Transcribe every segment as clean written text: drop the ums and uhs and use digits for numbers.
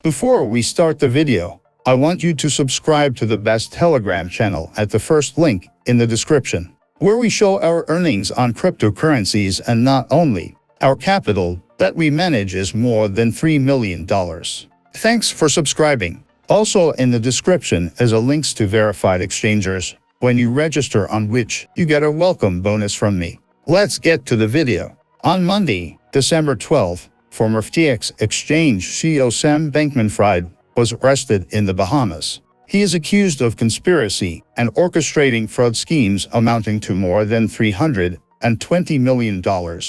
Before we start the video, I want you to subscribe to the best Telegram channel at the first link in the description, where we show our earnings on cryptocurrencies, and not only. Our capital that we manage is more than $3 million. Thanks for subscribing. Also in the description is a links to verified exchanges when you register, on which you get a welcome bonus from me. Let's get to the video. On Monday, December 12th, former FTX exchange CEO Sam Bankman-Fried was arrested in the Bahamas. He is accused of conspiracy and orchestrating fraud schemes amounting to more than $320 million,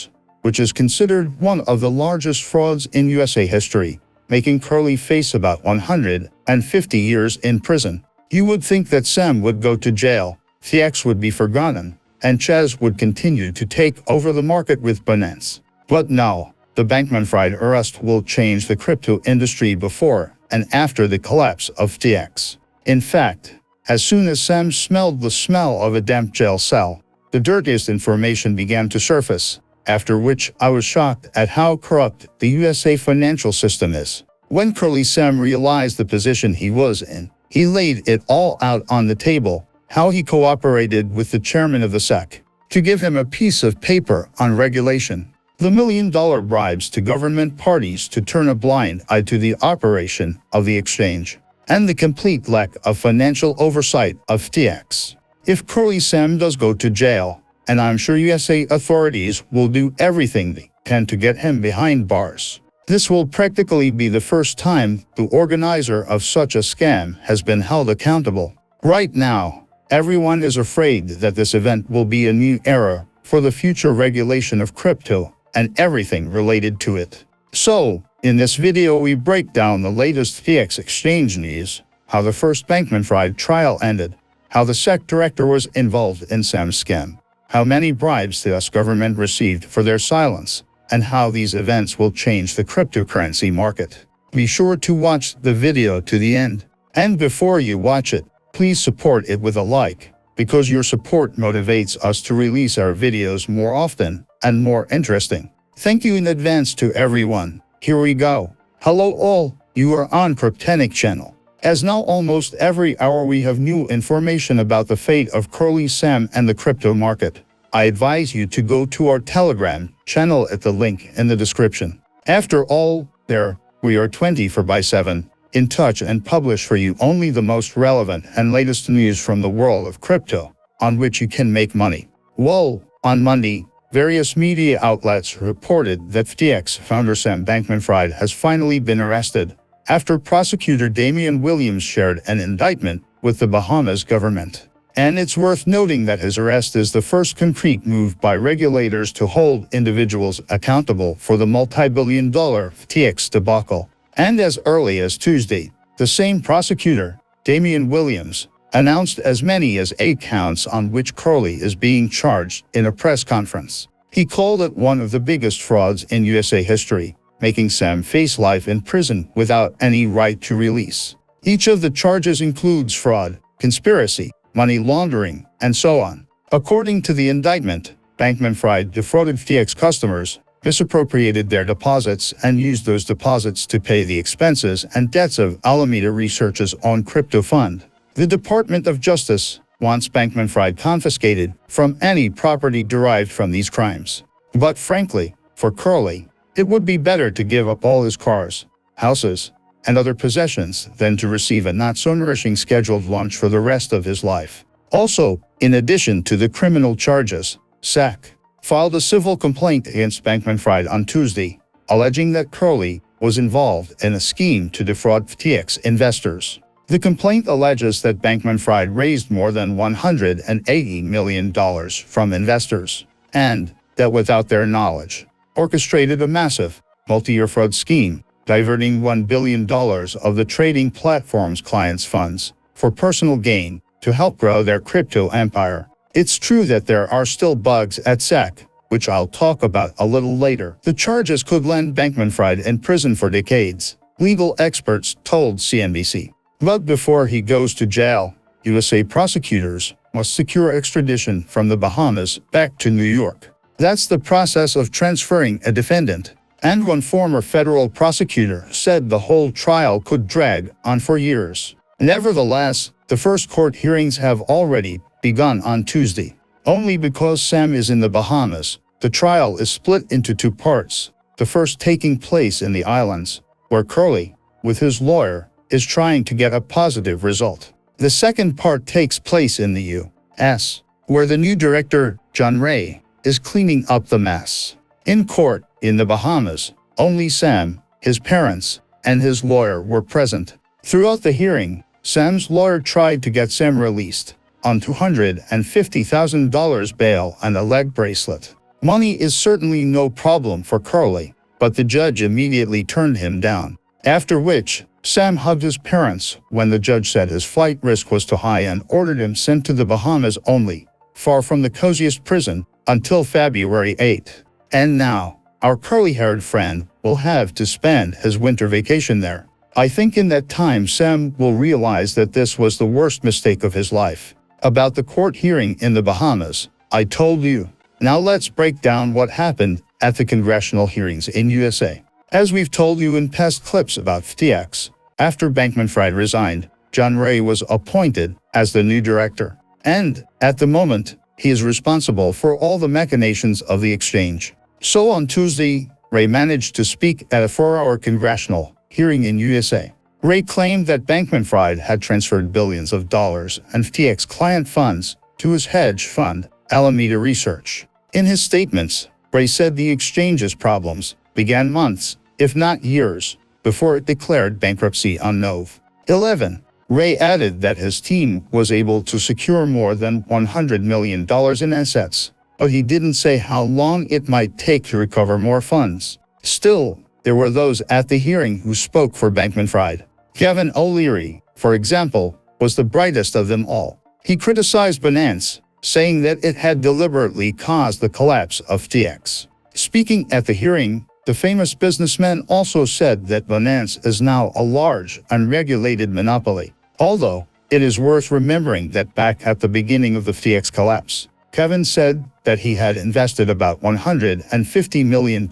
which is considered one of the largest frauds in USA history, making Curly face about 150 years in prison. You would think that Sam would go to jail, FTX would be forgotten, and Chaz would continue to take over the market with Binance. But no, the Bankman-Fried arrest will change the crypto industry before and after the collapse of FTX. In fact, as soon as Sam smelled the smell of a damp jail cell, the dirtiest information began to surface, after which I was shocked at how corrupt the USA financial system is. When Curly Sam realized the position he was in, he laid it all out on the table, how he cooperated with the chairman of the SEC to give him a piece of paper on regulation, the million-dollar bribes to government parties to turn a blind eye to the operation of the exchange, and the complete lack of financial oversight of FTX. If Curly Sam does go to jail, and I'm sure USA authorities will do everything they can to get him behind bars, this will practically be the first time the organizer of such a scam has been held accountable. Right now, everyone is afraid that this event will be a new era for the future regulation of crypto and everything related to it. So, in this video we break down the latest FTX exchange news, how the first Bankman-Fried trial ended, how the SEC director was involved in Sam's scam, how many bribes the US government received for their silence, and how these events will change the cryptocurrency market. Be sure to watch the video to the end. And before you watch it, please support it with a like, because your support motivates us to release our videos more often and more interesting. Thank you in advance to everyone. Here we go. Hello all, you are on Cryptanic channel. As now almost every hour we have new information about the fate of Curly Sam and the crypto market. I advise you to go to our Telegram channel at the link in the description. After all, there, we are 24/7 in touch and publish for you only the most relevant and latest news from the world of crypto, on which you can make money. Well, on Monday, various media outlets reported that FTX founder Sam Bankman-Fried has finally been arrested, after prosecutor Damian Williams shared an indictment with the Bahamas government. And it's worth noting that his arrest is the first concrete move by regulators to hold individuals accountable for the multi-billion-dollar FTX debacle. And as early as Tuesday, the same prosecutor, Damian Williams, announced as many as 8 counts on which Curly is being charged in a press conference. He called it one of the biggest frauds in USA history, making Sam face life in prison without any right to release. Each of the charges includes fraud, conspiracy, money laundering, and so on. According to the indictment, Bankman-Fried defrauded FTX customers, misappropriated their deposits, and used those deposits to pay the expenses and debts of Alameda Research's own crypto fund. The Department of Justice wants Bankman-Fried confiscated from any property derived from these crimes. But frankly, for Curly, it would be better to give up all his cars, houses, and other possessions than to receive a not-so-nourishing scheduled lunch for the rest of his life. Also, in addition to the criminal charges, SEC filed a civil complaint against Bankman-Fried on Tuesday, alleging that Curly was involved in a scheme to defraud FTX investors. The complaint alleges that Bankman-Fried raised more than $180 million from investors, and that without their knowledge, orchestrated a massive, multi-year fraud scheme, diverting $1 billion of the trading platform's clients' funds for personal gain to help grow their crypto empire. It's true that there are still bugs at SEC, which I'll talk about a little later. The charges could land Bankman-Fried in prison for decades, legal experts told CNBC. But before he goes to jail, USA prosecutors must secure extradition from the Bahamas back to New York. That's the process of transferring a defendant And one former federal prosecutor said the whole trial could drag on for years. Nevertheless, the first court hearings have already begun on Tuesday. Only because Sam is in the Bahamas, the trial is split into two parts, the first taking place in the islands, where Curly, with his lawyer, is trying to get a positive result. The second part takes place in the U.S., where the new director, John Ray, is cleaning up the mess. In court, in the Bahamas, only Sam, his parents, and his lawyer were present. Throughout the hearing, Sam's lawyer tried to get Sam released on $250,000 bail and a leg bracelet. Money is certainly no problem for Curly, but the judge immediately turned him down. After which, Sam hugged his parents when the judge said his flight risk was too high and ordered him sent to the Bahamas only, far from the coziest prison, until February 8. And now, our curly-haired friend will have to spend his winter vacation there. I think in that time Sam will realize that this was the worst mistake of his life. About the court hearing in the Bahamas, I told you. Now let's break down what happened at the congressional hearings in USA. As we've told you in past clips about FTX, after Bankman-Fried resigned, John Ray was appointed as the new director. And, at the moment, he is responsible for all the machinations of the exchange. So on Tuesday, Ray managed to speak at a 4-hour congressional hearing in USA. Ray claimed that Bankman-Fried had transferred billions of dollars and FTX client funds to his hedge fund, Alameda Research. In his statements, Ray said the exchange's problems began months, if not years, before it declared bankruptcy on Nov. 11. Ray added that his team was able to secure more than $100 million in assets, but he didn't say how long it might take to recover more funds. Still, there were those at the hearing who spoke for Bankman-Fried. Kevin O'Leary, for example, was the brightest of them all. He criticized Binance, saying that it had deliberately caused the collapse of FTX. Speaking at the hearing, the famous businessman also said that Binance is now a large, unregulated monopoly. Although, it is worth remembering that back at the beginning of the FTX collapse, Kevin said that he had invested about $150 million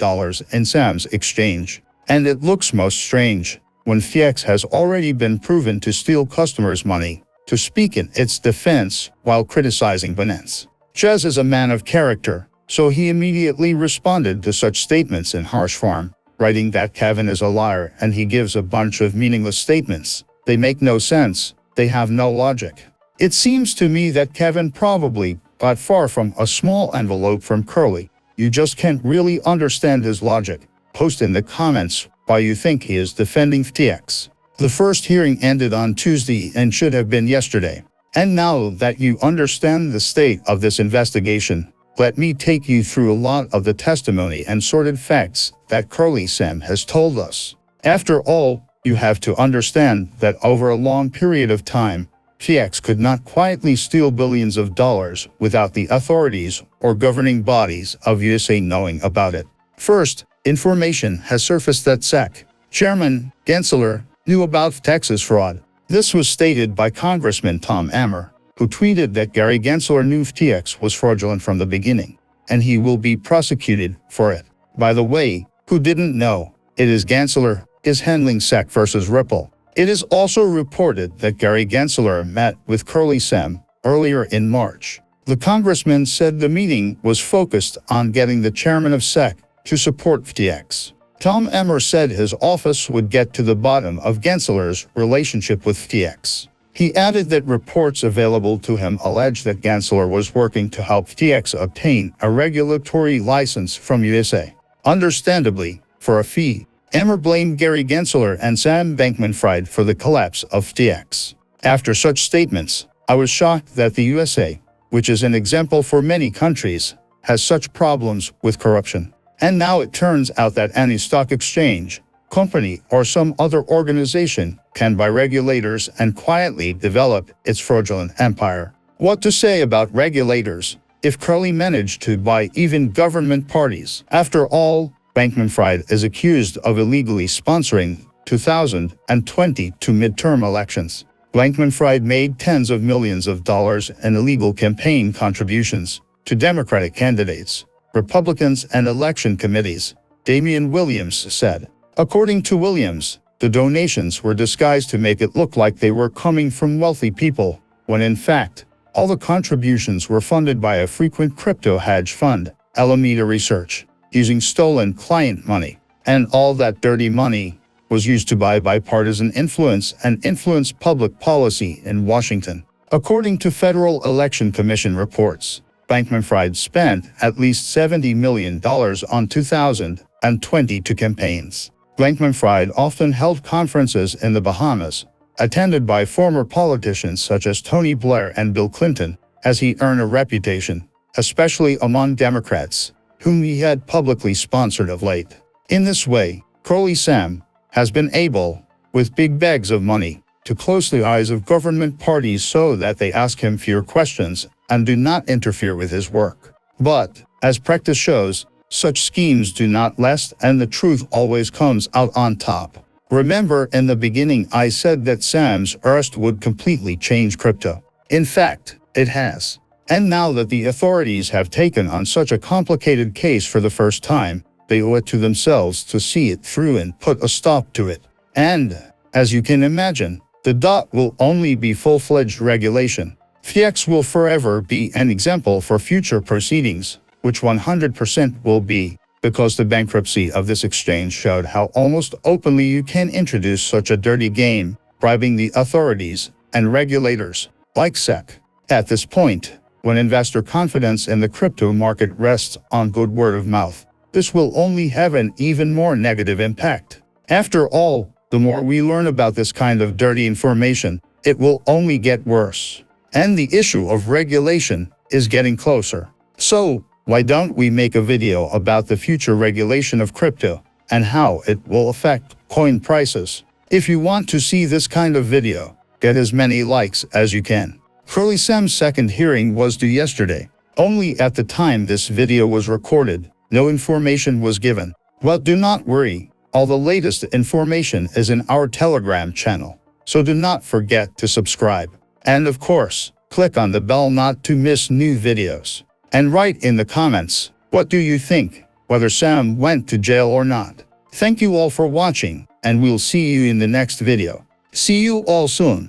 in Sam's exchange. And it looks most strange, when FTX has already been proven to steal customers' money, to speak in its defense while criticizing Binance. Chaz is a man of character, so he immediately responded to such statements in harsh form, writing that Kevin is a liar and he gives a bunch of meaningless statements. They make no sense, they have no logic. It seems to me that Kevin probably got far from a small envelope from Curly. You just can't really understand his logic. Post in the comments why you think he is defending FTX. The first hearing ended on Tuesday and should have been yesterday. And now that you understand the state of this investigation, let me take you through a lot of the testimony and sordid facts that Curly Sam has told us. After all, you have to understand that over a long period of time, FTX could not quietly steal billions of dollars without the authorities or governing bodies of USA knowing about it. First, information has surfaced that SEC Chairman Gensler knew about FTX's fraud. This was stated by Congressman Tom Emmer, who tweeted that Gary Gensler knew FTX was fraudulent from the beginning, and he will be prosecuted for it. By the way, who didn't know? It is Gensler is handling SEC versus Ripple. It is also reported that Gary Gensler met with Curly Sam earlier in March. The congressman said the meeting was focused on getting the chairman of SEC to support FTX. Tom Emmer said his office would get to the bottom of Gensler's relationship with FTX. He added that reports available to him allege that Gensler was working to help FTX obtain a regulatory license from USA. Understandably, for a fee. Emmer blamed Gary Gensler and Sam Bankman-Fried for the collapse of FTX. After such statements, I was shocked that the USA, which is an example for many countries, has such problems with corruption. And now it turns out that any stock exchange, company, or some other organization can buy regulators and quietly develop its fraudulent empire. What to say about regulators if Curly managed to buy even government parties? After all, Bankman-Fried is accused of illegally sponsoring 2022 midterm elections. Bankman-Fried made tens of millions of dollars in illegal campaign contributions to Democratic candidates, Republicans, and election committees. Damian Williams said. According to Williams, the donations were disguised to make it look like they were coming from wealthy people, when in fact, all the contributions were funded by a frequent crypto hedge fund, Alameda Research, using stolen client money. And all that dirty money was used to buy bipartisan influence and influence public policy in Washington. According to Federal Election Commission reports, Bankman-Fried spent at least $70 million on 2022 campaigns. Bankman-Fried often held conferences in the Bahamas, attended by former politicians such as Tony Blair and Bill Clinton, as he earned a reputation, especially among Democrats, whom he had publicly sponsored of late. In this way, Curly Sam has been able, with big bags of money, to close the eyes of government parties so that they ask him fewer questions and do not interfere with his work. But, as practice shows, such schemes do not last and the truth always comes out on top. Remember, in the beginning I said that Sam's arrest would completely change crypto. In fact, it has. And now that the authorities have taken on such a complicated case for the first time, they owe it to themselves to see it through and put a stop to it. And, as you can imagine, the dot will only be full-fledged regulation. FTX will forever be an example for future proceedings, which 100% will be, because the bankruptcy of this exchange showed how almost openly you can introduce such a dirty game, bribing the authorities and regulators, like SEC. At this point, when investor confidence in the crypto market rests on good word of mouth, this will only have an even more negative impact. After all, the more we learn about this kind of dirty information, it will only get worse. And the issue of regulation is getting closer. So, why don't we make a video about the future regulation of crypto and how it will affect coin prices? If you want to see this kind of video, get as many likes as you can. Curly Sam's second hearing was due yesterday. Only at the time this video was recorded, no information was given. Well, do not worry, all the latest information is in our Telegram channel, so do not forget to subscribe. And of course, click on the bell not to miss new videos. And write in the comments, what do you think, whether Sam went to jail or not? Thank you all for watching, and we'll see you in the next video. See you all soon.